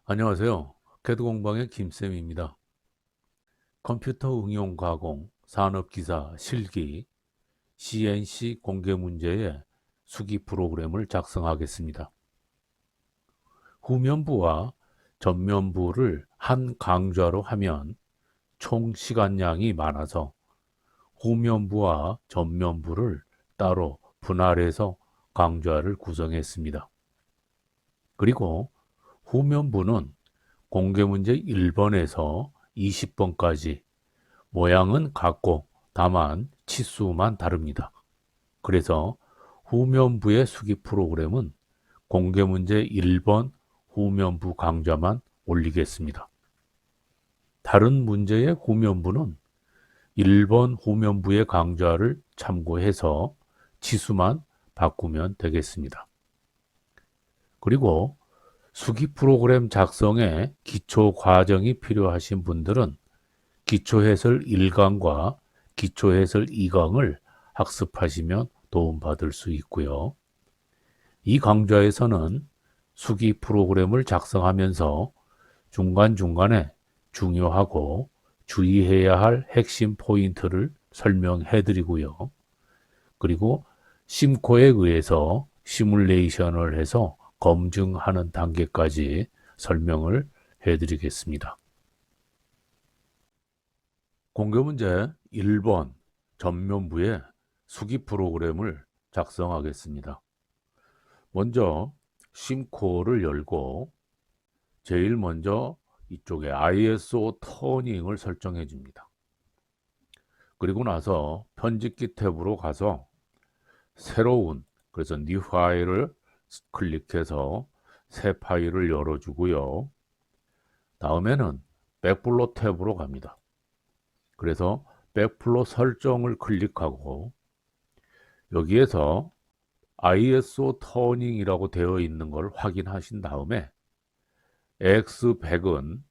안녕하세요. 캐드 공방의 김쌤입니다. 컴퓨터 응용 가공, 산업기사, 실기, CNC 공개 문제의 수기 프로그램을 작성하겠습니다. 후면부와 전면부를 한 강좌로 하면 총 시간량이 많아서 후면부와 전면부를 따로 분할해서 강좌를 구성했습니다. 그리고 후면부는 공개문제 1번에서 20번까지 모양은 같고 다만 치수만 다릅니다. 그래서 후면부의 수기 프로그램은 공개문제 1번 후면부 강좌만 올리겠습니다. 다른 문제의 후면부는 1번 후면부의 강좌를 참고해서 치수만 바꾸면 되겠습니다. 그리고 수기 프로그램 작성에 기초 과정이 필요하신 분들은 기초해설 1강과 기초해설 2강을 학습하시면 도움받을 수 있고요. 이 강좌에서는 수기 프로그램을 작성하면서 중간중간에 중요하고 주의해야 할 핵심 포인트를 설명해 드리고요. 그리고 심코에 의해서 시뮬레이션을 해서 검증하는 단계까지 설명을 해 드리겠습니다. 공개문제 1번 전면부에 수기 프로그램을 작성하겠습니다. 먼저 심코어를 열고 제일 먼저 이쪽에 ISO 터닝을 설정해 줍니다. 그리고 나서 편집기 탭으로 가서 새로운, 그래서 New 파일을 클릭해서 새 파일을 열어주고요. 다음에는 백플로 탭으로 갑니다. 그래서 백플로 설정을 클릭하고 여기에서 ISO 터닝이라고 되어 있는 걸 확인하신 다음에 X100은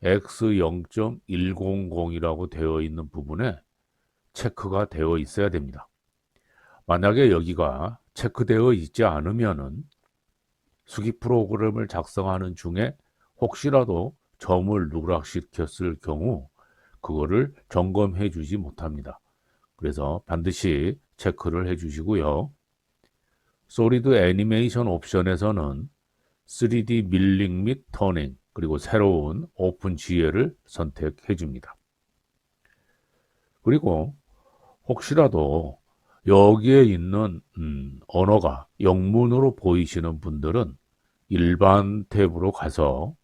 X0.100이라고 되어 있는 부분에 체크가 되어 있어야 됩니다. 만약에 여기가 체크되어 있지 않으면은 수기 프로그램을 작성하는 중에 혹시라도 점을 누락시켰을 경우 그거를 점검해 주지 못합니다. 그래서 반드시 체크를 해 주시고요. 솔리드 애니메이션 옵션에서는 3D 밀링 및 터닝, 그리고 새로운 오픈 GL을 선택해 줍니다. 그리고 혹시라도 여기에 있는 언어가 영문으로 보이시는 분들은 일반 탭으로 가서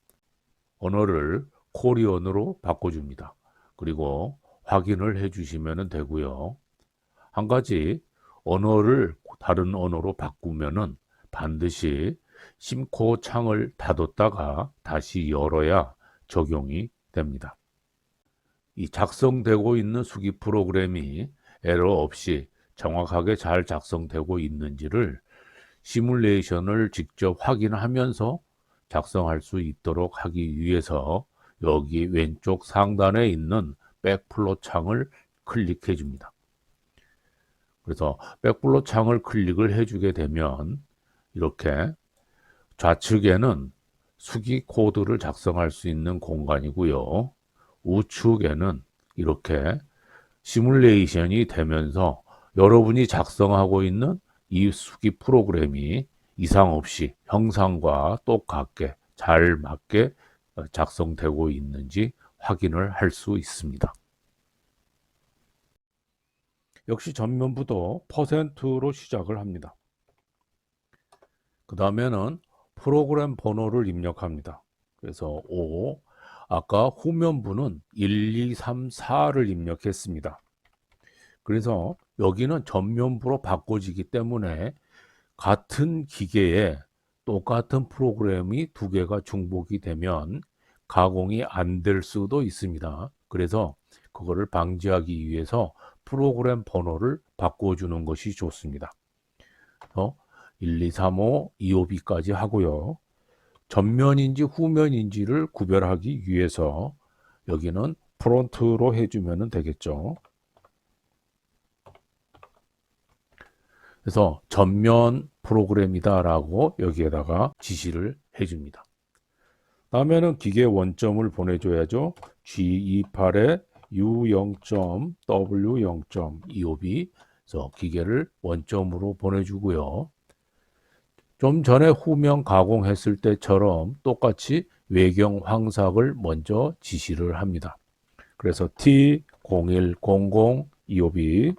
언어를 코리언으로 바꿔줍니다. 그리고 확인을 해주시면 되고요. 한 가지 언어를 다른 언어로 바꾸면은 반드시 심코 창을 닫았다가 다시 열어야 적용이 됩니다. 이 작성되고 있는 수기 프로그램이 에러 없이 정확하게 잘 작성되고 있는지를 시뮬레이션을 직접 확인하면서 작성할 수 있도록 하기 위해서 여기 왼쪽 상단에 있는 백플로 창을 클릭해 줍니다. 그래서 백플로 창을 클릭을 해주게 되면 이렇게 좌측에는 수기 코드를 작성할 수 있는 공간이고요. 우측에는 이렇게 시뮬레이션이 되면서 여러분이 작성하고 있는 이 수기 프로그램이 이상 없이 형상과 똑같게 잘 맞게 작성되고 있는지 확인을 할 수 있습니다. 역시 전면부도 퍼센트로 시작을 합니다. 그 다음에는 프로그램 번호를 입력합니다. 그래서 5, 아까 후면부는 1, 2, 3, 4를 입력했습니다. 그래서 여기는 전면부로 바꿔지기 때문에 같은 기계에 똑같은 프로그램이 두 개가 중복이 되면 가공이 안 될 수도 있습니다. 그래서 그거를 방지하기 위해서 프로그램 번호를 바꿔주는 것이 좋습니다. 1, 2, 3, 5, 2, 5B까지 하고요. 전면인지 후면인지를 구별하기 위해서 여기는 프론트로 해주면 되겠죠. 그래서 전면 프로그램이다라고 여기에다가 지시를 해줍니다. 다음에는 기계 원점을 보내줘야죠. G28에 U0점, W0점, EOB. 그래서 기계를 원점으로 보내주고요. 좀 전에 후면 가공했을 때처럼 똑같이 외경 황삭을 먼저 지시를 합니다. 그래서 T0100 EOB.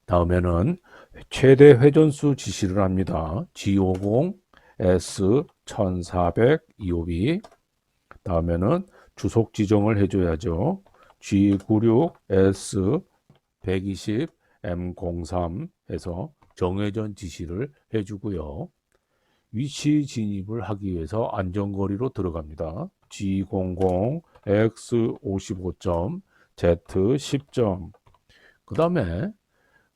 다음에는 최대 회전수 지시를 합니다. G50 S1400 EOB. 다음에는 주속 지정을 해줘야죠. G96 S120 M03 해서 정회전 지시를 해주고요. 위치 진입을 하기 위해서 안전거리로 들어갑니다. G00 X55점 Z10점. 그 다음에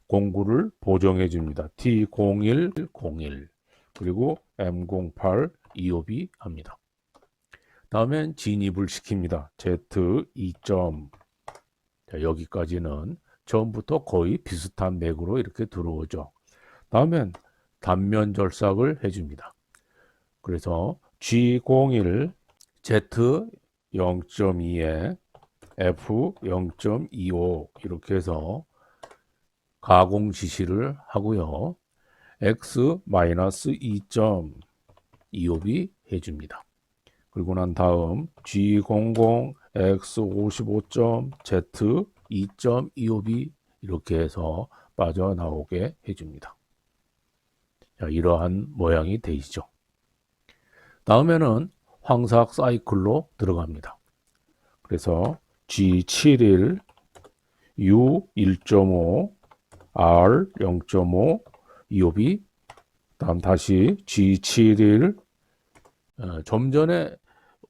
공구를 보정해 줍니다. T0101 그리고 M08 EOB 합니다. 다음엔 진입을 시킵니다. Z2점. 자, 여기까지는 처음부터 거의 비슷한 맥으로 이렇게 들어오죠. 다음엔 단면 절삭을 해줍니다. 그래서 G01 Z0.2에 F0.25 이렇게 해서 가공 지시를 하고요. X-2점 EOB 해줍니다. 그리고 난 다음 G00 X55점 Z2점 EOB 이렇게 해서 빠져나오게 해줍니다. 자, 이러한 모양이 되시죠. 다음에는 황삭 사이클로 들어갑니다. 그래서 G71 U1.5 R0.5 EOB. 다음 다시 G71 좀 전에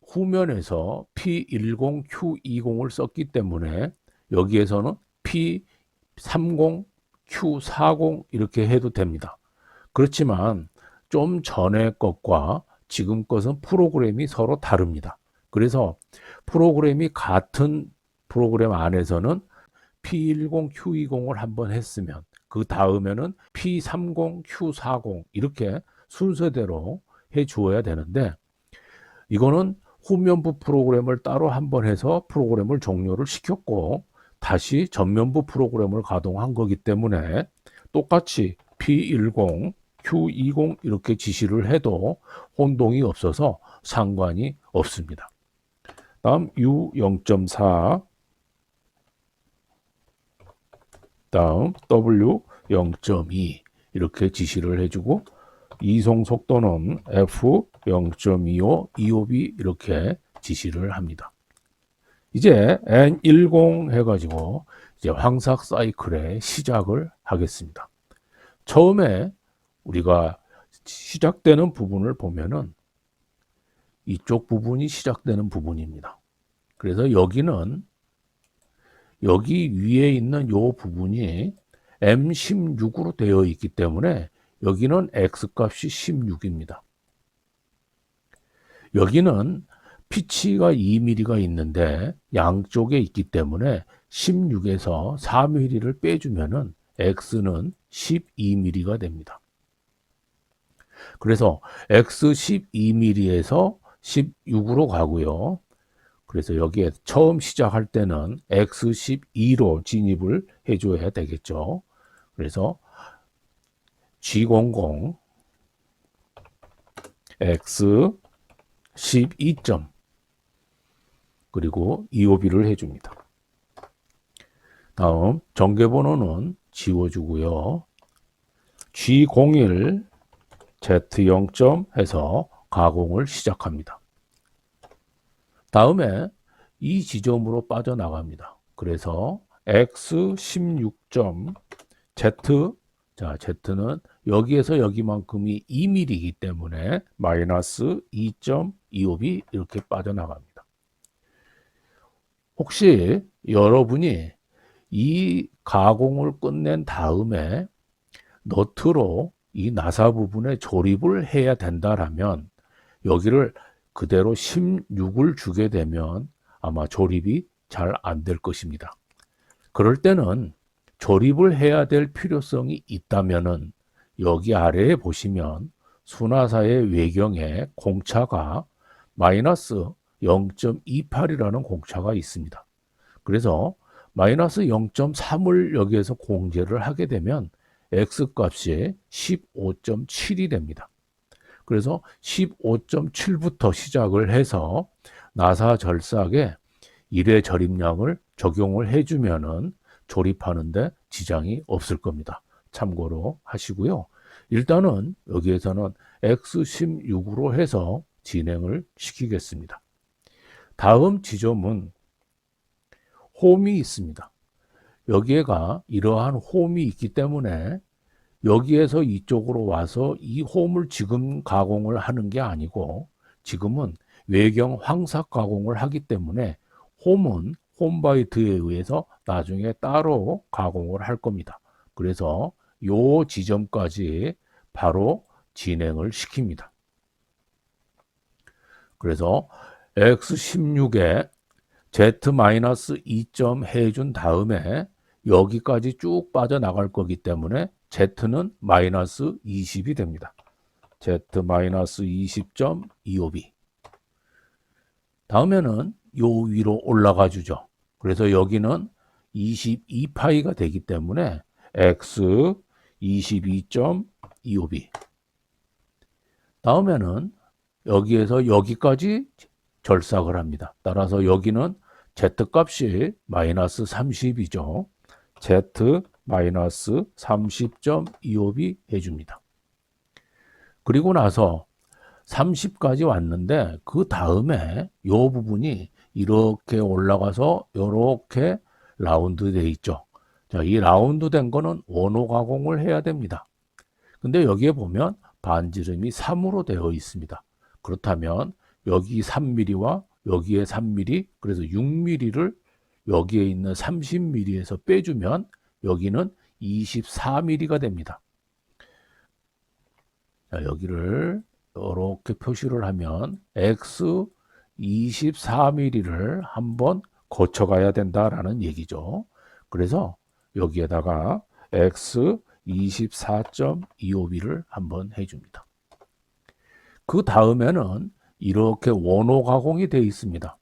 후면에서 P10 Q20을 썼기 때문에 여기에서는 P30 Q40 이렇게 해도 됩니다. 그렇지만 좀 전에 것과 지금 것은 프로그램이 서로 다릅니다. 그래서 프로그램이 같은 프로그램 안에서는 P10 Q20을 한번 했으면 그 다음에는 P30 Q40 이렇게 순서대로 해 주어야 되는데 이거는 후면부 프로그램을 따로 한번 해서 프로그램을 종료를 시켰고 다시 전면부 프로그램을 가동한 거기 때문에 똑같이 P10 Q20 이렇게 지시를 해도 혼동이 없어서 상관이 없습니다. 다음 U0.4 다음 W0.2 이렇게 지시를 해주고 이송 속도는 F0.25 EOB 이렇게 지시를 합니다. 이제 N10 해가지고 이제 황삭 사이클의 시작을 하겠습니다. 처음에 우리가 시작되는 부분을 보면은 이쪽 부분이 시작되는 부분입니다. 그래서 여기는 여기 위에 있는 요 부분이 M16으로 되어 있기 때문에 여기는 X값이 16입니다. 여기는 피치가 2mm가 있는데 양쪽에 있기 때문에 16에서 3mm를 빼주면은 X는 12mm가 됩니다. 그래서 X 12mm에서 16으로 가고요. 그래서 여기에 처음 시작할 때는 X12로 진입을 해줘야 되겠죠. 그래서 G00 X12점 그리고 EOB를 해줍니다. 다음 전개번호는 지워주고요. G01 Z0점 해서 가공을 시작합니다. 다음에 이 지점으로 빠져나갑니다. 그래서 X16점 Z, 자 Z는 여기에서 여기만큼이 2mm이기 때문에 마이너스 2점 EOB 이렇게 빠져나갑니다. 혹시 여러분이 이 가공을 끝낸 다음에 너트로 이 나사 부분에 조립을 해야 된다라면 여기를 그대로 16을 주게 되면 아마 조립이 잘 안 될 것입니다. 그럴 때는 조립을 해야 될 필요성이 있다면은 여기 아래에 보시면 순화사의 외경에 공차가 마이너스 0.28이라는 공차가 있습니다. 그래서 마이너스 0.3을 여기에서 공제를 하게 되면 x값이 15.7이 됩니다. 그래서 15.7부터 시작을 해서 나사 절삭에 일회 절입량을 적용을 해주면은 조립하는데 지장이 없을 겁니다. 참고로 하시고요. 일단은 여기에서는 X16으로 해서 진행을 시키겠습니다. 다음 지점은 홈이 있습니다. 여기에가 이러한 홈이 있기 때문에 여기에서 이쪽으로 와서 이 홈을 지금 가공을 하는 게 아니고 지금은 외경 황삭 가공을 하기 때문에 홈은 홈바이트에 의해서 나중에 따로 가공을 할 겁니다. 그래서 요 지점까지 바로 진행을 시킵니다. 그래서 X16에 Z-2점 해준 다음에 여기까지 쭉 빠져나갈 거기 때문에 Z는 마이너스 20이 됩니다. Z-20.25b. 다음에는 요 위로 올라가 주죠. 그래서 여기는 22파이가 되기 때문에 X 22.25b. 다음에는 여기에서 여기까지 절삭을 합니다. 따라서 여기는 Z값이 마이너스 30이죠. Z 마이너스 30.25b 해줍니다. 그리고 나서 30까지 왔는데 그 다음에 이 부분이 이렇게 올라가서 이렇게 라운드 돼 있죠. 자, 이 라운드 된 거는 원호 가공을 해야 됩니다. 근데 여기에 보면 반지름이 3으로 되어 있습니다. 그렇다면 여기 3mm와 여기에 3mm, 그래서 6mm를 여기에 있는 30mm에서 빼주면 여기는 24mm가 됩니다. 자, 여기를 이렇게 표시를 하면 X 24mm를 한번 거쳐가야 된다라는 얘기죠. 그래서 여기에다가 X 24.25b를 한번 해줍니다. 그 다음에는 이렇게 원호 가공이 되어 있습니다.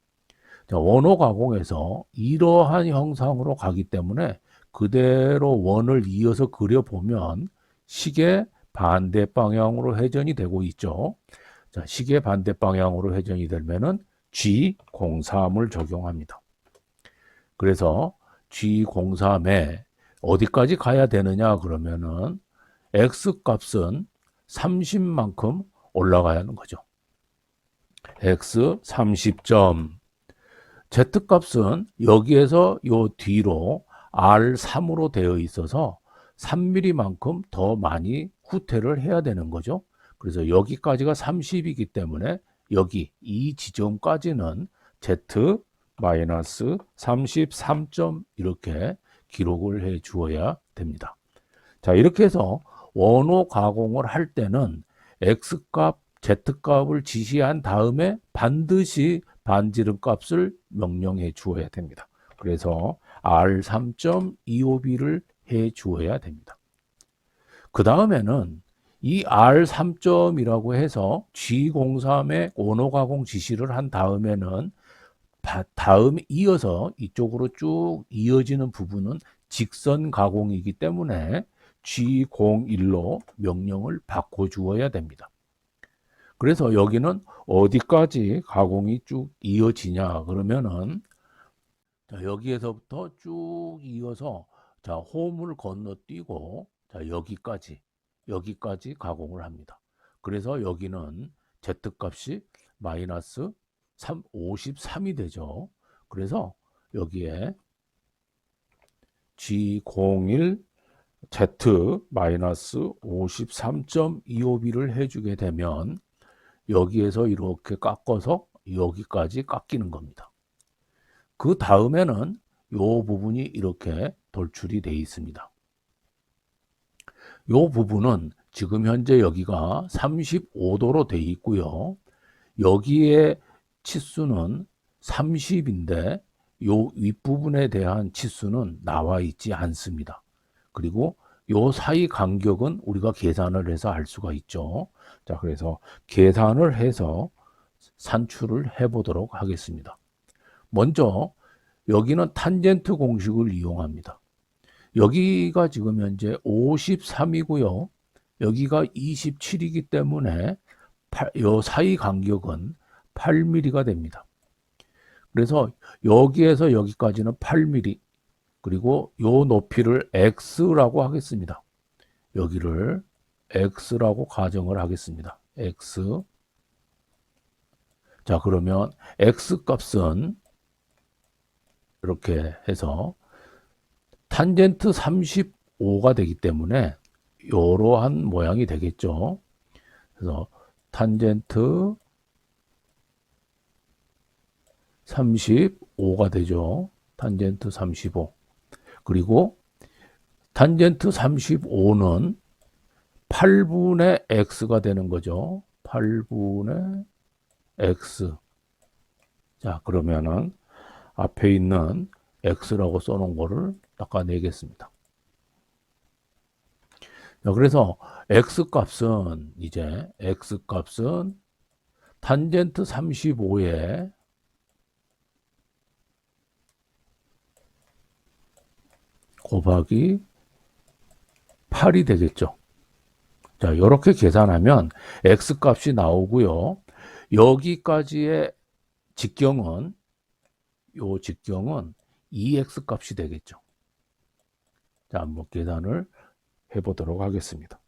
자, 원호 가공에서 이러한 형상으로 가기 때문에 그대로 원을 이어서 그려보면 시계 반대 방향으로 회전이 되고 있죠. 자, 시계 반대 방향으로 회전이 되면은 G03을 적용합니다. 그래서 G03에 어디까지 가야 되느냐 그러면은 X 값은 30만큼 올라가야 하는 거죠. X 30점. Z 값은 여기에서 요 뒤로 R3으로 되어 있어서 3mm만큼 더 많이 후퇴를 해야 되는 거죠. 그래서 여기까지가 30이기 때문에 여기 이 지점까지는 Z-33점 이렇게 기록을 해 주어야 됩니다. 자, 이렇게 해서 원호 가공을 할 때는 X값, Z값을 지시한 다음에 반드시 반지름 값을 명령해 주어야 됩니다. 그래서 R3.25b를 해 주어야 됩니다. 그 다음에는 이 R3점이라고 해서 G03에 원호 가공 지시를 한 다음에는 다음 이어서 이쪽으로 쭉 이어지는 부분은 직선 가공이기 때문에 G01로 명령을 바꿔 주어야 됩니다. 그래서 여기는 어디까지 가공이 쭉 이어지냐 그러면은 자, 여기에서부터 쭉 이어서 자, 홈을 건너뛰고 자, 여기까지 가공을 합니다. 그래서 여기는 Z값이 마이너스 53이 되죠. 그래서 여기에 G01 Z-53.25b를 해주게 되면 여기에서 이렇게 깎아서 여기까지 깎이는 겁니다. 그 다음에는 이 부분이 이렇게 돌출이 되어 있습니다. 이 부분은 지금 현재 여기가 35도로 되어 있고요. 여기에 치수는 30인데 이 윗부분에 대한 치수는 나와 있지 않습니다. 그리고 요 사이 간격은 우리가 계산을 해서 알 수가 있죠. 자, 그래서 계산을 해서 산출을 해 보도록 하겠습니다. 먼저 여기는 탄젠트 공식을 이용합니다. 여기가 지금 현재 53이고요. 여기가 27이기 때문에 요 사이 간격은 8mm가 됩니다. 그래서 여기에서 여기까지는 8mm, 그리고 요 높이를 x라고 하겠습니다. 여기를 x라고 가정을 하겠습니다. x. 자, 그러면 x 값은 이렇게 해서 탄젠트 35가 되기 때문에 이러한 모양이 되겠죠. 그래서 탄젠트 35가 되죠. 탄젠트 35. 그리고 탄젠트 35는 8분의 x가 되는 거죠. 8분의 x. 자, 그러면은 앞에 있는 x라고 써놓은 거를 닦아내겠습니다. 자, 그래서 x 값은 탄젠트 35에 곱하기 8이 되겠죠. 자, 이렇게 계산하면 x 값이 나오고요. 여기까지의 직경은 2x 값이 되겠죠. 자, 한번 계산을 해보도록 하겠습니다.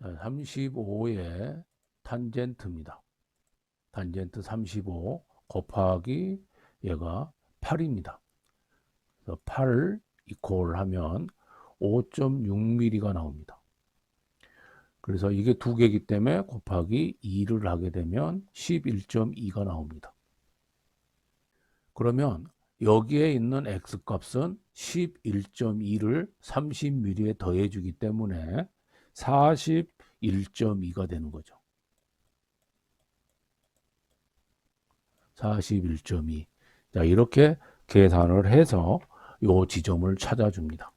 자, 35의 탄젠트입니다. 탄젠트 35 곱하기 얘가 8입니다. 그래서 8 이퀄 하면 5.6mm가 나옵니다. 그래서 이게 두 개이기 때문에 곱하기 2를 하게 되면 11.2가 나옵니다. 그러면 여기에 있는 x값은 11.2를 30mm에 더해주기 때문에 41.2가 되는 거죠. 41.2. 자, 이렇게 계산을 해서 요 지점을 찾아줍니다.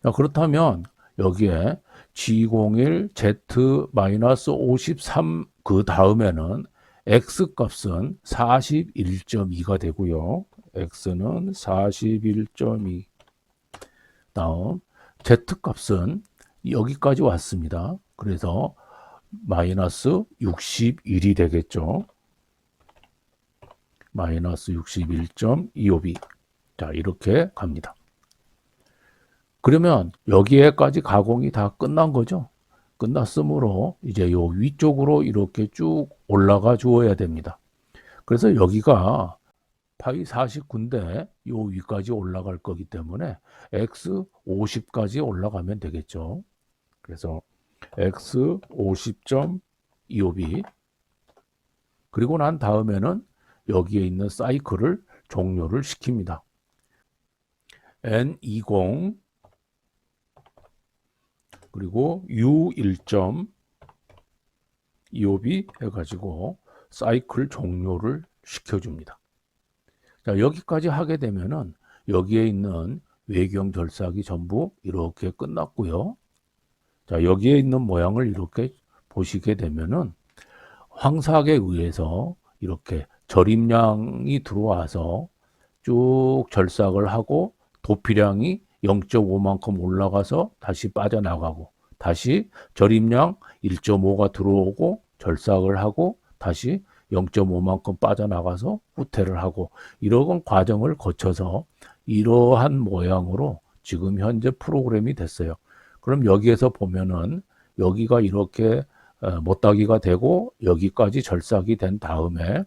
자, 그렇다면 여기에 G01 Z-53 그 다음에는 X 값은 41.2가 되고요. X는 41.2. 다음 Z 값은 여기까지 왔습니다. 그래서 마이너스 61이 되겠죠. 마이너스 61.25b. 자, 이렇게 갑니다. 그러면 여기에까지 가공이 다 끝난 거죠. 끝났으므로 이제 요 위쪽으로 이렇게 쭉 올라가 주어야 됩니다. 그래서 여기가 파이 49인데 요 위까지 올라갈 거기 때문에 x 50까지 올라가면 되겠죠. 그래서 x 50.25b. 그리고 난 다음에는 여기에 있는 사이클을 종료를 시킵니다. N20 그리고 U1.25b 해가지고 사이클 종료를 시켜줍니다. 자, 여기까지 하게 되면은 여기에 있는 외경 절삭이 전부 이렇게 끝났고요. 자, 여기에 있는 모양을 이렇게 보시게 되면은 황삭에 의해서 이렇게 절임량이 들어와서 쭉 절삭을 하고 도피량이 0.5만큼 올라가서 다시 빠져나가고 다시 절임량 1.5가 들어오고 절삭을 하고 다시 0.5만큼 빠져나가서 후퇴를 하고 이런 과정을 거쳐서 이러한 모양으로 지금 현재 프로그램이 됐어요. 그럼 여기에서 보면은 여기가 이렇게 못따기가 되고 여기까지 절삭이 된 다음에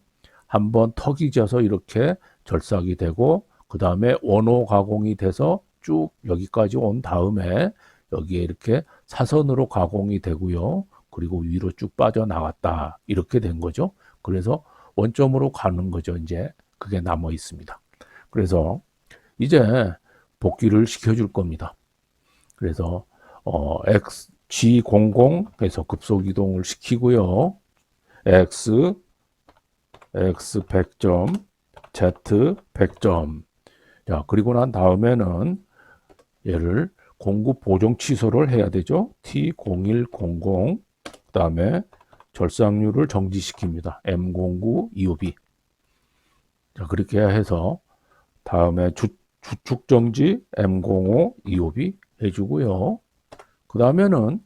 한번 턱이 져서 이렇게 절삭이 되고 그 다음에 원호 가공이 돼서 쭉 여기까지 온 다음에 여기에 이렇게 사선으로 가공이 되고요. 그리고 위로 쭉 빠져나갔다. 이렇게 된 거죠. 그래서 원점으로 가는 거죠. 이제 그게 남아 있습니다. 그래서 이제 복귀를 시켜줄 겁니다. 그래서 G00 해서 급속 이동을 시키고요. X 100점 Z 100점. 자, 그리고 난 다음에는 얘를 공구 보정 취소를 해야 되죠. T0100 그 다음에 절삭률을 정지시킵니다. M0925B. 자, 그렇게 해서 다음에 주축 정지 M0525B 해주고요. 그 다음에는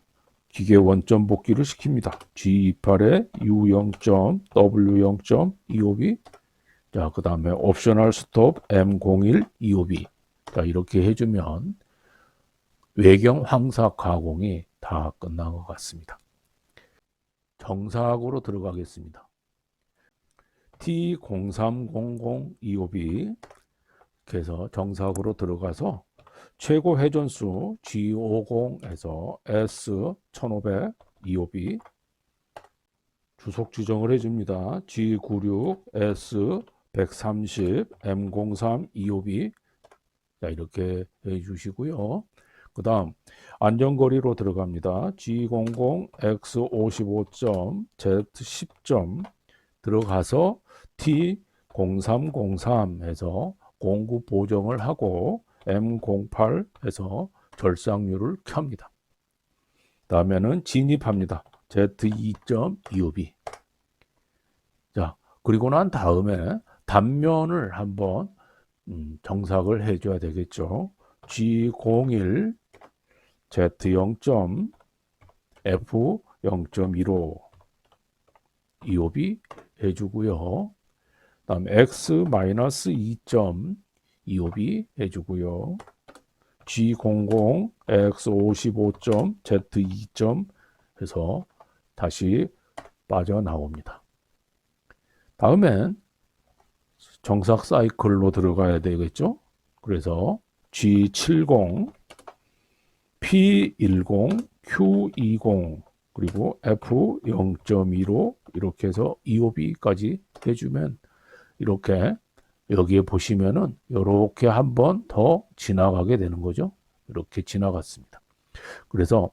기계 원점 복귀를 시킵니다. G28에 U0. W0.25B. 자, 그 다음에 옵셔널 스톱 M0125B. 자, 이렇게 해주면 외경 황사 가공이 다 끝난 것 같습니다. 정삭으로 들어가겠습니다. T030025B 그래서 정삭으로 들어가서 최고 회전수 G50에서 S1500 25B 주속 지정을 해줍니다. G96 S130 M03 25B 자, 이렇게 해주시고요. 그 다음 안전거리로 들어갑니다. G00 X55점 Z10점 들어가서 T0303에서 공구 보정을 하고 M08에서 절삭률을 켭니다. 다음에는 진입합니다. Z2.25B. 자, 그리고 난 다음에 단면을 한번 정삭을 해줘야 되겠죠. G01 Z0. F0.15 25B 해주고요. 다음 X-2.25B 해주고요. G00 X55점 Z2점 해서 다시 빠져나옵니다. 다음엔 정삭 사이클로 들어가야 되겠죠. 그래서 G70 P10 Q20 그리고 F0.15 이렇게 해서 EOB까지 해주면 이렇게 여기에 보시면은 이렇게 한 번 더 지나가게 되는 거죠. 이렇게 지나갔습니다. 그래서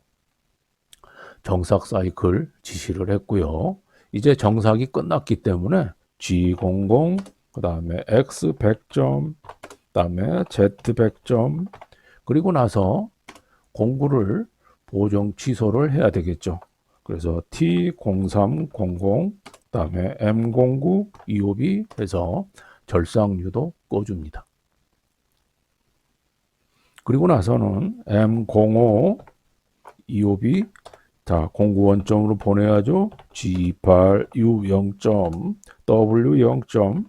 정삭 사이클 지시를 했고요. 이제 정삭이 끝났기 때문에 G00 그 다음에 X100점 그 다음에 Z100점 그리고 나서 공구를 보정 취소를 해야 되겠죠. 그래서 T0300 그 다음에 M09 25B 해서 절삭유도 꺼줍니다. 그리고 나서는 M05 25B 자, 공구 원점으로 보내야죠. G28 U0. W0.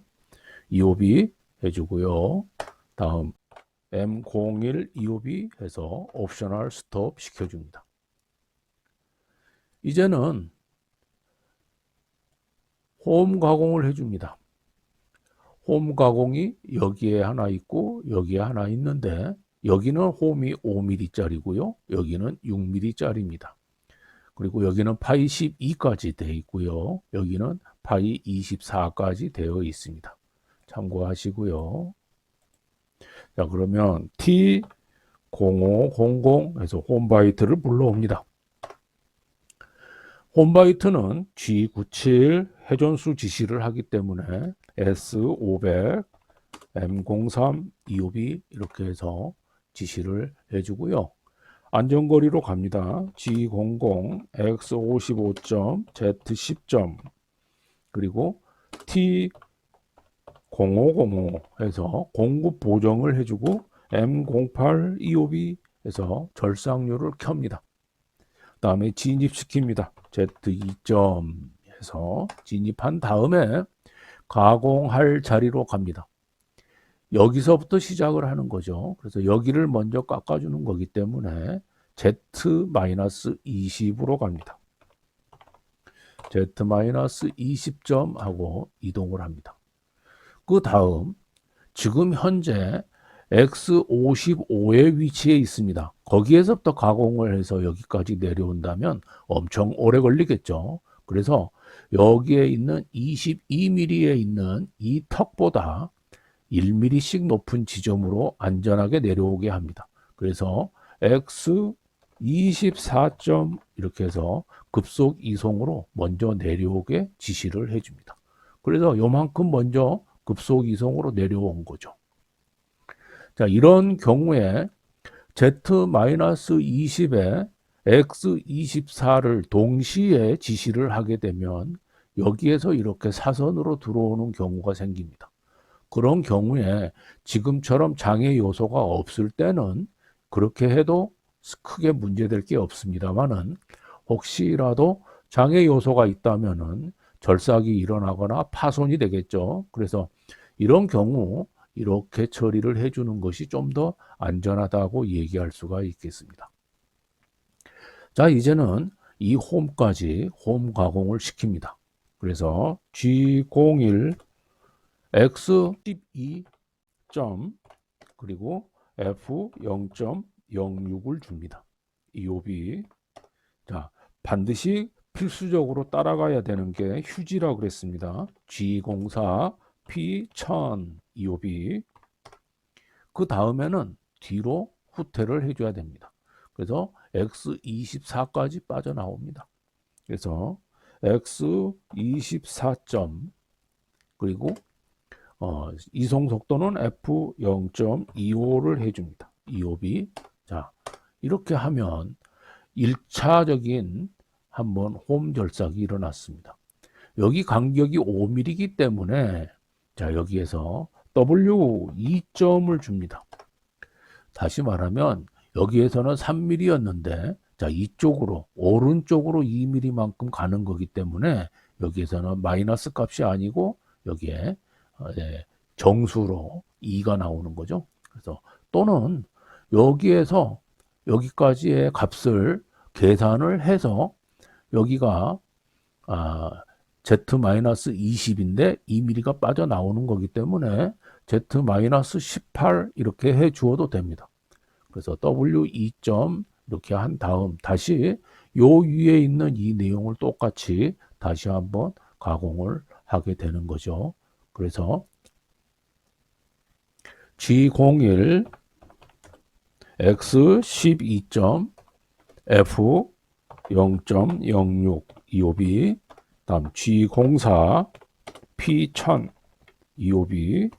25B 해주고요. 다음 M01 25B 해서 옵셔널 스톱 시켜줍니다. 이제는 홈 가공을 해줍니다. 홈 가공이 여기에 하나 있고 여기에 하나 있는데 여기는 홈이 5mm짜리고요. 여기는 6mm짜리입니다. 그리고 여기는 파이 12까지 되어 있고요. 여기는 파이 24까지 되어 있습니다. 참고하시고요. 자, 그러면 T0500에서 홈바이트를 불러옵니다. 홈바이트는 G97 회전수 지시를 하기 때문에 S500, M03, EOB 이렇게 해서 지시를 해주고요. 안전거리로 갑니다. G00, X55점, Z10점 그리고 T0505 해서 공구 보정을 해주고 M08, EOB 해서 절삭률을 켭니다. 다음에 진입시킵니다. Z2점 해서 진입한 다음에 가공할 자리로 갑니다. 여기서부터 시작을 하는 거죠. 그래서 여기를 먼저 깎아주는 거기 때문에 Z-20으로 갑니다. Z-20점 하고 이동을 합니다. 그 다음 지금 현재 X55의 위치에 있습니다. 거기에서부터 가공을 해서 여기까지 내려온다면 엄청 오래 걸리겠죠. 그래서 여기에 있는 22mm에 있는 이 턱보다 1mm씩 높은 지점으로 안전하게 내려오게 합니다. 그래서 X24점 이렇게 해서 급속 이송으로 먼저 내려오게 지시를 해줍니다. 그래서 요만큼 먼저 급속 이송으로 내려온 거죠. 자, 이런 경우에 Z-20에 X24를 동시에 지시를 하게 되면 여기에서 이렇게 사선으로 들어오는 경우가 생깁니다. 그런 경우에 지금처럼 장애 요소가 없을 때는 그렇게 해도 크게 문제될 게 없습니다만은 혹시라도 장애 요소가 있다면은 절삭이 일어나거나 파손이 되겠죠. 그래서 이런 경우 이렇게 처리를 해주는 것이 좀 더 안전하다고 얘기할 수가 있겠습니다. 자, 이제는 이 홈까지 홈 가공을 시킵니다. 그래서 G01 X12 점 그리고 F0.06을 줍니다. EOB. 자, 반드시 필수적으로 따라가야 되는 게 휴지라고 그랬습니다. G04 P1000 EOB. 그 다음에는 뒤로 후퇴를 해줘야 됩니다. 그래서 X24까지 빠져나옵니다. 그래서 X24점 그리고 이송 속도는 F0.25를 해줍니다. EOB. 자, 이렇게 하면 1차적인 한번 홈 절삭이 일어났습니다. 여기 간격이 5mm이기 때문에 자, 여기에서 W2점을 줍니다. 다시 말하면 여기에서는 3mm였는데 자, 이쪽으로 오른쪽으로 2mm만큼 가는 거기 때문에 여기에서는 마이너스 값이 아니고 여기에 정수로 2가 나오는 거죠. 그래서 또는 여기에서 여기까지의 값을 계산을 해서 여기가 Z-20인데 2mm가 빠져나오는 거기 때문에 Z-18 이렇게 해 주어도 됩니다. 그래서 W2점 이렇게 한 다음 다시 요 위에 있는 이 내용을 똑같이 다시 한번 가공을 하게 되는 거죠. 그래서 G01 X12점 F 0.06 EOB 다음 G04 P1000 EOB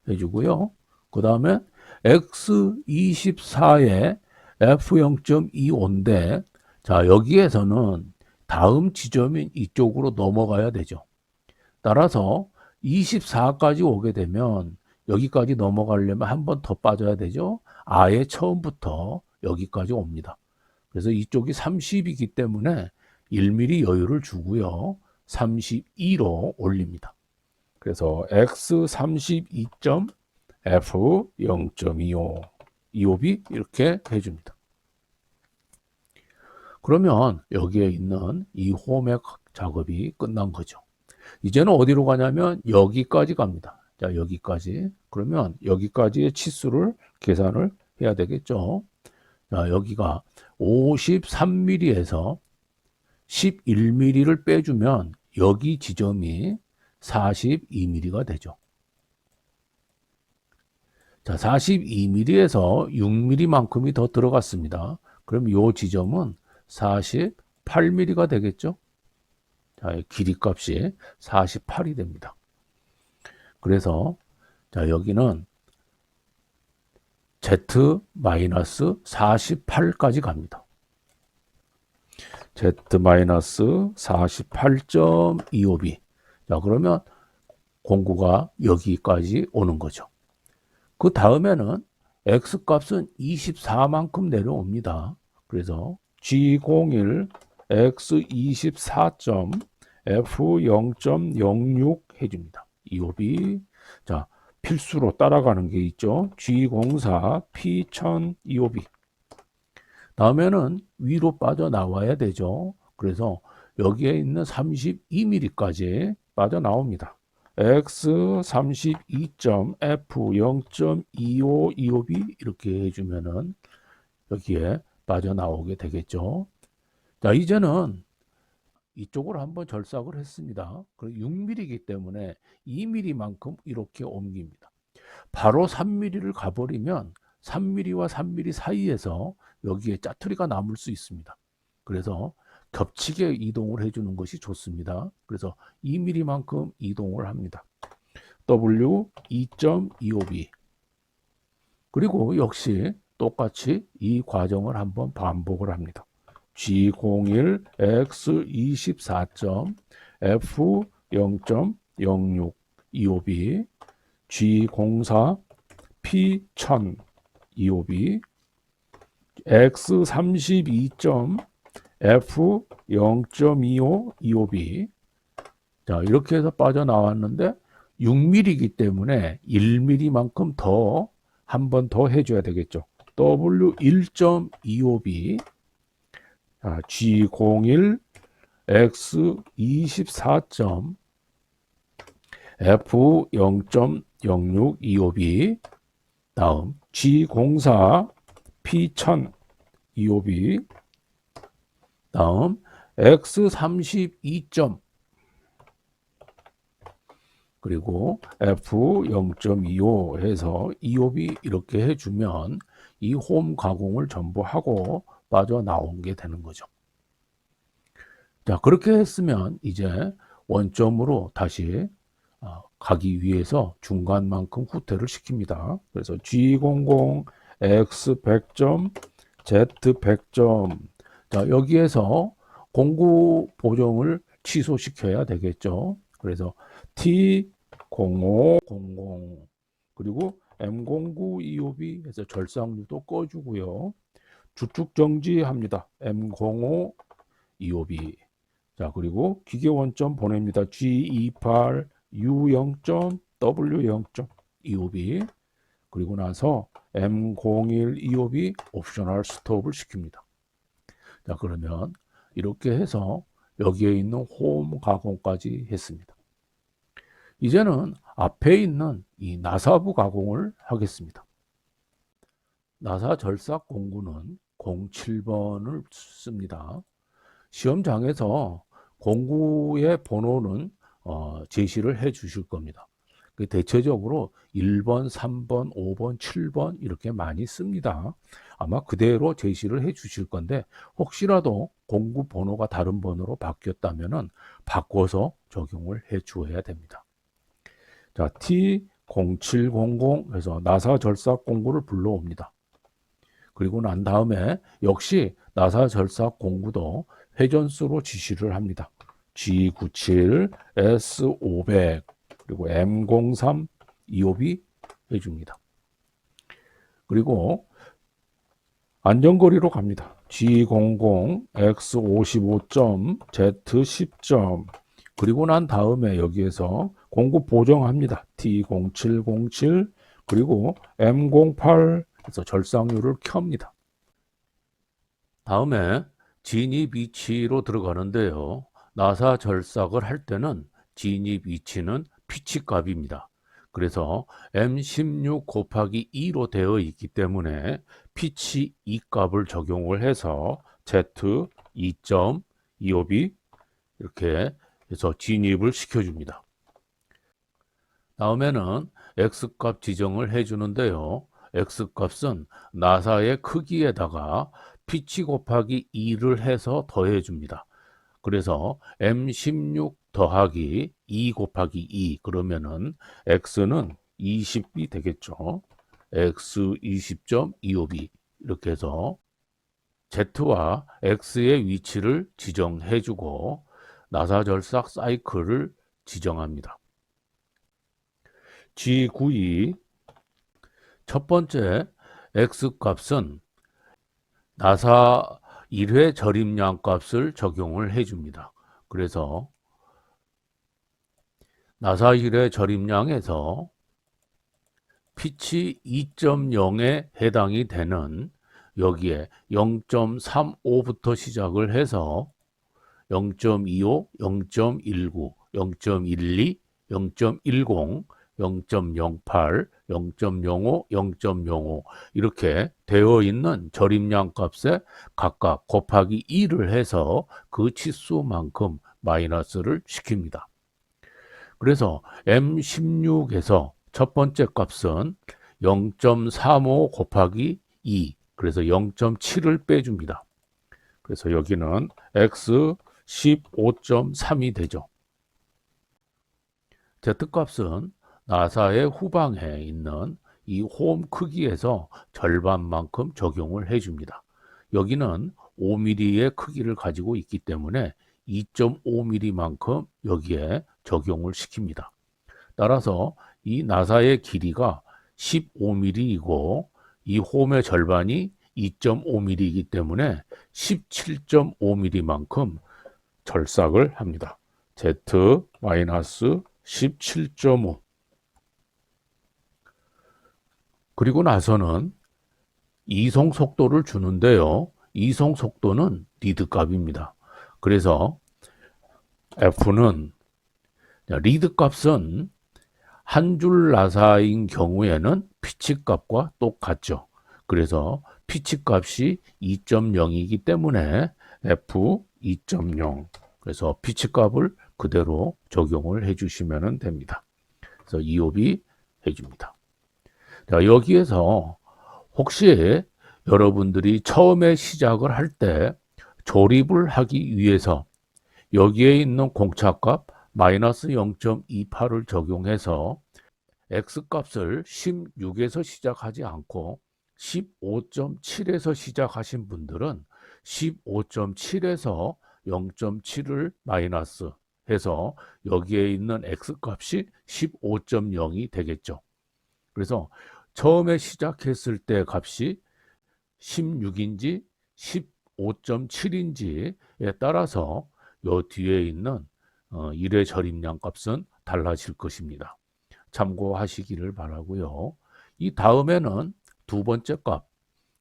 해주고요. 그 다음에 X24에 F0.25인데 자, 여기에서는 다음 지점인 이쪽으로 넘어가야 되죠. 따라서 24까지 오게 되면 여기까지 넘어가려면 한 번 더 빠져야 되죠. 아예 처음부터 여기까지 옵니다. 그래서 이쪽이 30이기 때문에 1mm 여유를 주고요. 32로 올립니다. 그래서 X32점 F0.25 EOB 이렇게 해줍니다. 그러면 여기에 있는 이 홈의 작업이 끝난 거죠. 이제는 어디로 가냐면 여기까지 갑니다. 자, 여기까지. 그러면 여기까지의 치수를 계산을 해야 되겠죠. 자, 여기가 53mm에서 11mm를 빼주면 여기 지점이 42mm가 되죠. 자, 42mm에서 6mm만큼이 더 들어갔습니다. 그럼 이 지점은 48mm가 되겠죠. 자, 길이 값이 48이 됩니다. 그래서 자, 여기는 Z-48까지 갑니다. Z-48.25B. 자, 그러면 공구가 여기까지 오는 거죠. 그 다음에는 X 값은 24만큼 내려옵니다. 그래서 G01 X24점 F0.06 해줍니다. EOB. 자, 필수로 따라가는 게 있죠. G04 P1000 EOB. 다음에는 위로 빠져나와야 되죠. 그래서 여기에 있는 32mm까지 빠져나옵니다. X32.F0.25 EOB 이렇게 해주면은 여기에 빠져나오게 되겠죠. 자, 이제는 이쪽으로 한번 절삭을 했습니다. 6mm이기 때문에 2mm만큼 이렇게 옮깁니다. 바로 3mm를 가버리면 3mm와 3mm 사이에서 여기에 짜투리가 남을 수 있습니다. 그래서 겹치게 이동을 해주는 것이 좋습니다. 그래서 2mm만큼 이동을 합니다. W 2.25B. 그리고 역시 똑같이 이 과정을 한번 반복을 합니다. G01 X 24점 F 0.06 25B G04 P 1000 25B X 32점 F 0.25 25B. 자, 이렇게 해서 빠져나왔는데 6mm이기 때문에 1mm만큼 더 한 번 더 해줘야 되겠죠. W 1.25B G01 X 24점 F 0.06 25B 다음 G04 P 1000 25B 다음 X 32점 그리고 F 0.25 해서 25B 이렇게 해주면 이 홈 가공을 전부 하고 빠져나온 게 되는 거죠. 자, 그렇게 했으면 이제 원점으로 다시 가기 위해서 중간만큼 후퇴를 시킵니다. 그래서 G00 X 100점 Z 100점. 자, 여기에서 공구 보정을 취소시켜야 되겠죠. 그래서 T0500 그리고 M0925B 해서 절상류도 꺼주고요. 주축 정지합니다. M0525B. 자, 그리고 기계 원점 보냅니다. G28 U0. W0.25B. 그리고 나서 M0125B 옵셔널 스톱을 시킵니다. 자, 그러면 이렇게 해서 여기에 있는 홈 가공까지 했습니다. 이제는 앞에 있는 이 나사부 가공을 하겠습니다. 나사 절삭 공구는 07번을 씁니다. 시험장에서 공구의 번호는 제시를 해 주실 겁니다. 대체적으로 1번, 3번, 5번, 7번 이렇게 많이 씁니다. 아마 그대로 제시를 해 주실 건데 혹시라도 공구 번호가 다른 번호로 바뀌었다면 바꿔서 적용을 해 주어야 됩니다. 자, T0700 해서 나사 절삭 공구를 불러옵니다. 그리고 난 다음에 역시 나사 절삭 공구도 회전수로 지시를 합니다. G97, S500 그리고 M03, 25B 해줍니다. 그리고 안전거리로 갑니다. G00, X55점, Z10점 그리고 난 다음에 여기에서 공구 보정합니다. T0707 그리고 M08 해서 절상류를 켭니다. 다음에 진입 위치로 들어가는데요. 나사 절삭을 할 때는 진입 위치는 피치 값입니다. 그래서 M16 곱하기 2로 되어 있기 때문에 피치 2 값을 적용을 해서 Z2.25B 이렇게 해서 진입을 시켜줍니다. 다음에는 X값 지정을 해주는데요. X값은 나사의 크기에다가 피치 곱하기 2를 해서 더해줍니다. 그래서 M16 더하기 2 곱하기 2 그러면은 X는 20B 되겠죠. X 20.25B 이렇게 해서 Z와 X의 위치를 지정해주고 나사 절삭 사이클을 지정합니다. G92 첫 번째 X값은 나사 1회 절임량 값을 적용을 해줍니다. 그래서 나사 1회 절임량에서 피치 2.0에 해당이 되는 여기에 0.35부터 시작을 해서 0.25, 0.19, 0.12, 0.10, 0.08, 0.05, 0.05 이렇게 되어 있는 절임량 값에 각각 곱하기 2를 해서 그 치수만큼 마이너스를 시킵니다. 그래서 M16에서 첫 번째 값은 0.35 곱하기 2 그래서 0.7을 빼줍니다. 그래서 여기는 X 15.3이 되죠. Z값은 나사의 후방에 있는 이 홈 크기에서 절반만큼 적용을 해줍니다. 여기는 5mm의 크기를 가지고 있기 때문에 2.5mm만큼 여기에 적용을 시킵니다. 따라서 이 나사의 길이가 15mm이고 이 홈의 절반이 2.5mm이기 때문에 17.5mm만큼 절삭을 합니다. Z-17.5. 그리고 나서는 이송 속도를 주는데요. 이송 속도는 리드 값입니다. 그래서 F는 리드 값은 한 줄 나사인 경우에는 피치 값과 똑같죠. 그래서 피치 값이 2.0이기 때문에 F 2.0. 그래서 피치 값을 그대로 적용을 해주시면 됩니다. 그래서 이옵이 해줍니다. 자, 여기에서 혹시 여러분들이 처음에 시작을 할 때 조립을 하기 위해서 여기에 있는 공차값 마이너스 0.28을 적용해서 X값을 16에서 시작하지 않고 15.7에서 시작하신 분들은 15.7에서 0.7을 마이너스 해서 여기에 있는 X값이 15.0이 되겠죠. 그래서 처음에 시작했을 때 값이 16인지 15.7인지에 따라서 요 뒤에 있는 1회 절임량 값은 달라질 것입니다. 참고하시기를 바라고요. 이 다음에는 두 번째 값.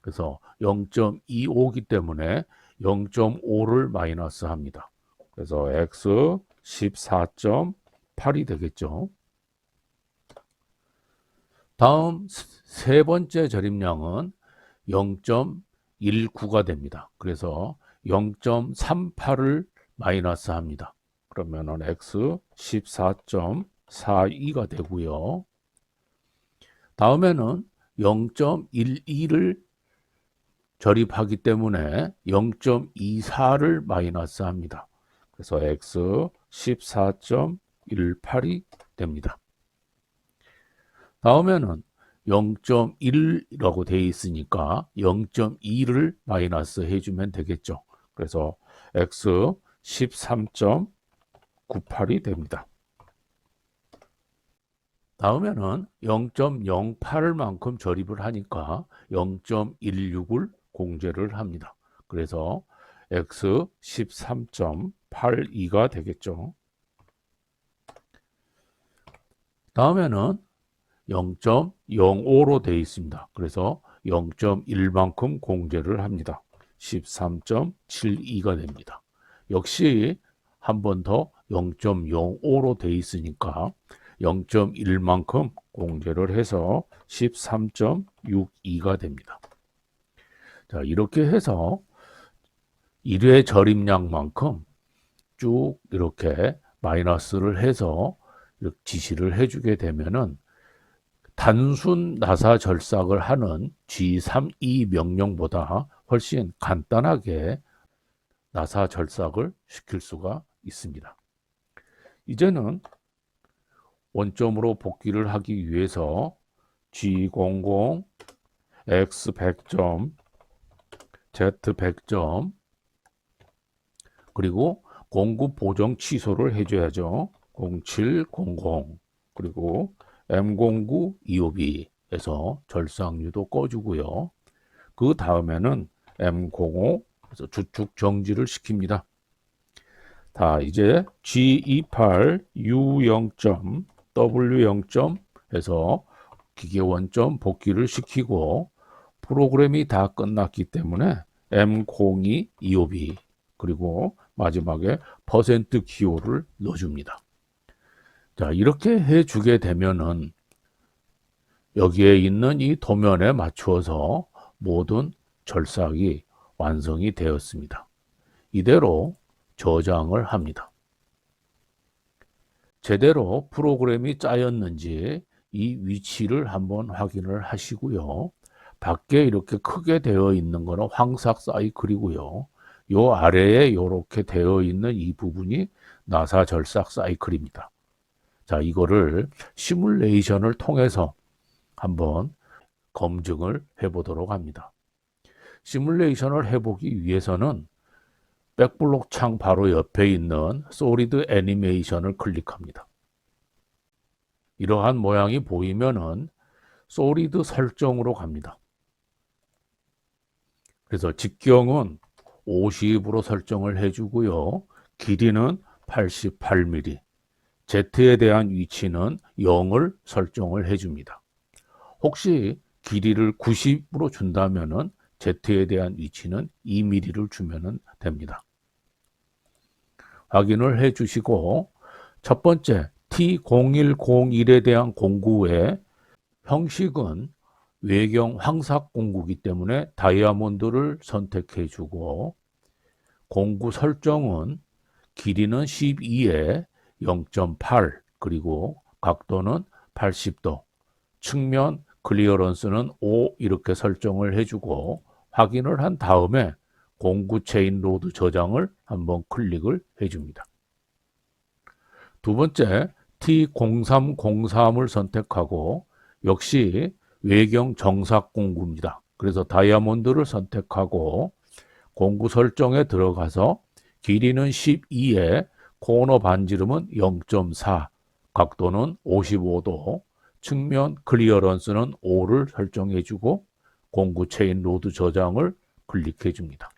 그래서 0.25이기 때문에 0.5를 마이너스 합니다. 그래서 X 14.8이 되겠죠. 다음 세 번째 절임량은 0.19가 됩니다. 그래서 0.38을 마이너스 합니다. 그러면은 X 14.42가 되고요. 다음에는 0.12를 절입하기 때문에 0.24를 마이너스 합니다. 그래서 X 14.18이 됩니다. 다음에는 0.1이라고 되어 있으니까 0.2를 마이너스 해주면 되겠죠. 그래서 X 13.98이 됩니다. 다음에는 0.08만큼 절입을 하니까 0.16을 공제를 합니다. 그래서 X 13.82가 되겠죠. 다음에는 0.05로 되어 있습니다. 그래서 0.1만큼 공제를 합니다. 13.72가 됩니다. 역시 한 번 더 0.05로 되어 있으니까 0.1만큼 공제를 해서 13.62가 됩니다. 자, 이렇게 해서 1회 절임량만큼 쭉 이렇게 마이너스를 해서 이렇게 지시를 해주게 되면은 단순 나사 절삭을 하는 G32 명령보다 훨씬 간단하게 나사 절삭을 시킬 수가 있습니다. 이제는 원점으로 복귀를 하기 위해서 G00, X 100점, Z 100점, 그리고 공급 보정 취소를 해줘야죠. 0700, 그리고 M09 EOB에서 절삭유도 꺼주고요. 그 다음에는 M05에서 주축 정지를 시킵니다. 자, 이제 G28 U0점, W0점 해서 기계 원점 복귀를 시키고 프로그램이 다 끝났기 때문에 M02 EOB 그리고 마지막에 퍼센트 기호를 넣어줍니다. 자, 이렇게 해주게 되면은 여기에 있는 이 도면에 맞추어서 모든 절삭이 완성이 되었습니다. 이대로 저장을 합니다. 제대로 프로그램이 짜였는지 이 위치를 한번 확인을 하시고요. 밖에 이렇게 크게 되어 있는 거는 황삭 사이클이고요. 요 아래에 이렇게 되어 있는 이 부분이 나사 절삭 사이클입니다. 자, 이거를 시뮬레이션을 통해서 한번 검증을 해보도록 합니다. 시뮬레이션을 해보기 위해서는 백블록 창 바로 옆에 있는 솔리드 애니메이션을 클릭합니다. 이러한 모양이 보이면은 솔리드 설정으로 갑니다. 그래서 직경은 50으로 설정을 해주고요. 길이는 88mm, Z에 대한 위치는 0을 설정을 해줍니다. 혹시 길이를 90으로 준다면은 Z에 대한 위치는 2mm를 주면 됩니다. 확인을 해주시고 첫 번째 T0101에 대한 공구의 형식은 외경 황색 공구이기 때문에 다이아몬드를 선택해 주고 공구 설정은 길이는 12에 0.8 그리고 각도는 80도, 측면 클리어런스는 5 이렇게 설정을 해주고 확인을 한 다음에 공구 체인 로드 저장을 한번 클릭을 해줍니다. 두 번째 T0303을 선택하고 역시 외경 정삭 공구입니다. 그래서 다이아몬드를 선택하고 공구 설정에 들어가서 길이는 12에 코너 반지름은 0.4, 각도는 55도, 측면 클리어런스는 5를 설정해 주고 공구 체인 로드 저장을 클릭해 줍니다.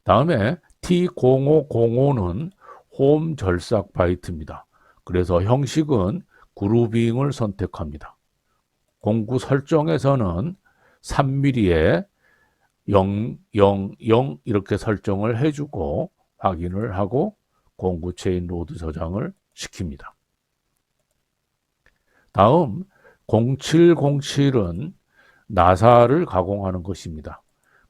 다음에 T0505는 홈 절삭 바이트입니다. 그래서 형식은 그루빙을 선택합니다. 공구 설정에서는 3mm에 000 이렇게 설정을 해주고 확인을 하고 공구 체인 로드 저장을 시킵니다. 다음 0707은 나사를 가공하는 것입니다.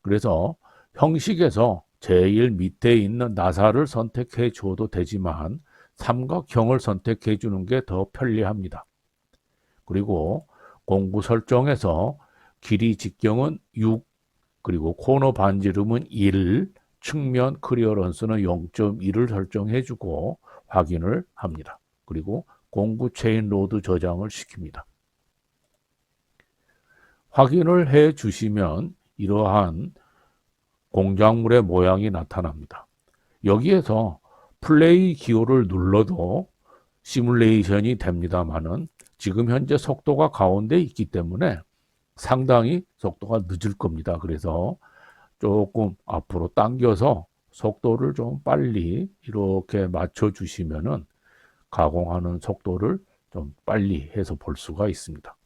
그래서 형식에서 제일 밑에 있는 나사를 선택해 줘도 되지만 삼각형을 선택해 주는 게 더 편리합니다. 그리고 공구 설정에서 길이 직경은 6, 그리고 코너 반지름은 1, 측면 클리어런스는 0.1을 설정해 주고 확인을 합니다. 그리고 공구 체인 로드 저장을 시킵니다. 확인을 해 주시면 이러한 공작물의 모양이 나타납니다. 여기에서 플레이 기호를 눌러도 시뮬레이션이 됩니다만은 지금 현재 속도가 가운데 있기 때문에 상당히 속도가 늦을 겁니다. 그래서 조금 앞으로 당겨서 속도를 좀 빨리 이렇게 맞춰 주시면은 가공하는 속도를 좀 빨리 해서 볼 수가 있습니다.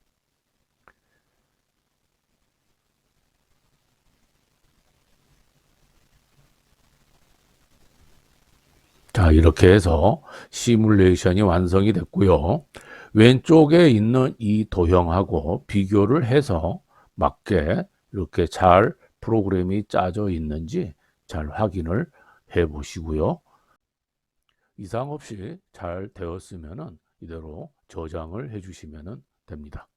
자, 이렇게 해서 시뮬레이션이 완성이 됐고요. 왼쪽에 있는 이 도형하고 비교를 해서 맞게 이렇게 잘 프로그램이 짜져 있는지 잘 확인을 해 보시고요. 이상 없이 잘 되었으면 이대로 저장을 해 주시면 됩니다.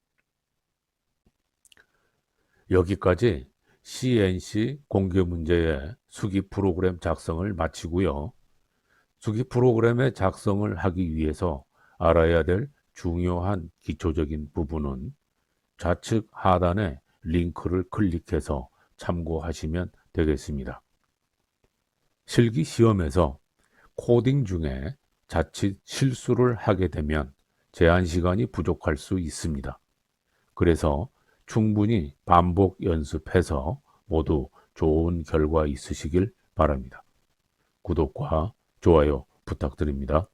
여기까지 CNC 공개 문제의 수기 프로그램 작성을 마치고요. 수기 프로그램의 작성을 하기 위해서 알아야 될 중요한 기초적인 부분은 좌측 하단에 링크를 클릭해서 참고하시면 되겠습니다. 실기 시험에서 코딩 중에 자칫 실수를 하게 되면 제한 시간이 부족할 수 있습니다. 그래서 충분히 반복 연습해서 모두 좋은 결과 있으시길 바랍니다. 구독과 좋아요 부탁드립니다.